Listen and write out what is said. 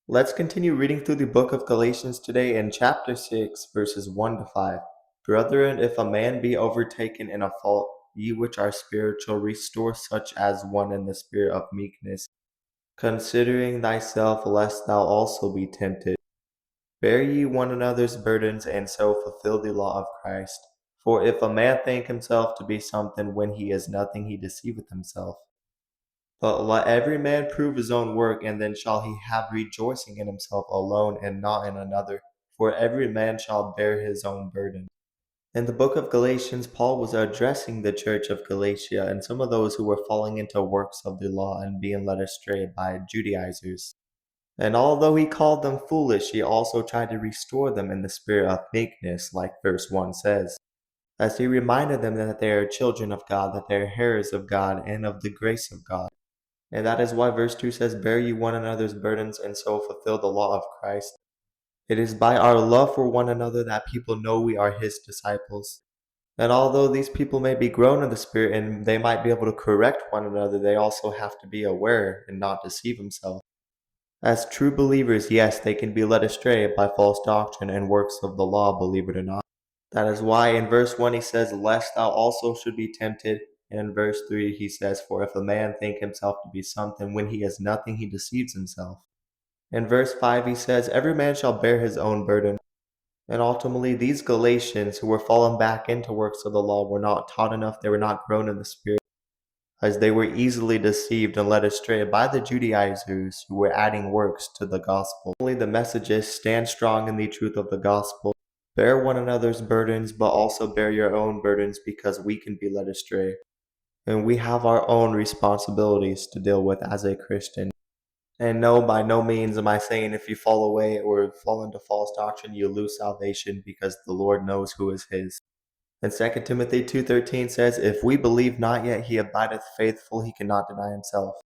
Let's continue reading through the book of Galatians today in chapter 6, verses 1 to 5. Brethren, if a man be overtaken in a fault, ye which are spiritual, restore such as one in the spirit of meekness, considering thyself, lest thou also be tempted. Bear ye one another's burdens, and so fulfill the law of Christ. For if a man think himself to be something when he is nothing, he deceiveth himself. But let every man prove his own work, and then shall he have rejoicing in himself alone and not in another. For every man shall bear his own burden. In the book of Galatians, Paul was addressing the church of Galatia and some of those who were falling into works of the law and being led astray by Judaizers. And although he called them foolish, he also tried to restore them in the spirit of meekness, like verse 1 says, as he reminded them that they are children of God, that they are heirs of God, and of the grace of God. And that is why verse 2 says, Bear ye one another's burdens, and so fulfill the law of Christ. It is by our love for one another that people know we are his disciples. And although these people may be grown in the Spirit and they might be able to correct one another, they also have to be aware and not deceive themselves. As true believers, yes, they can be led astray by false doctrine and works of the law, believe it or not. That is why in verse 1 he says, Lest thou also should be tempted. And in verse 3 he says, For if a man think himself to be something when he is nothing, he deceives himself. In verse 5 he says, Every man shall bear his own burden. And ultimately these Galatians who were fallen back into works of the law were not taught enough, they were not grown in the Spirit, as they were easily deceived and led astray by the Judaizers who were adding works to the gospel. Only the message is, stand strong in the truth of the gospel. Bear one another's burdens, but also bear your own burdens, because we can be led astray. And we have our own responsibilities to deal with as a Christian. And no, by no means am I saying if you fall away or fall into false doctrine, you lose salvation, because the Lord knows who is his. And 2 Timothy 2:13 says, If we believe not, yet he abideth faithful, he cannot deny himself.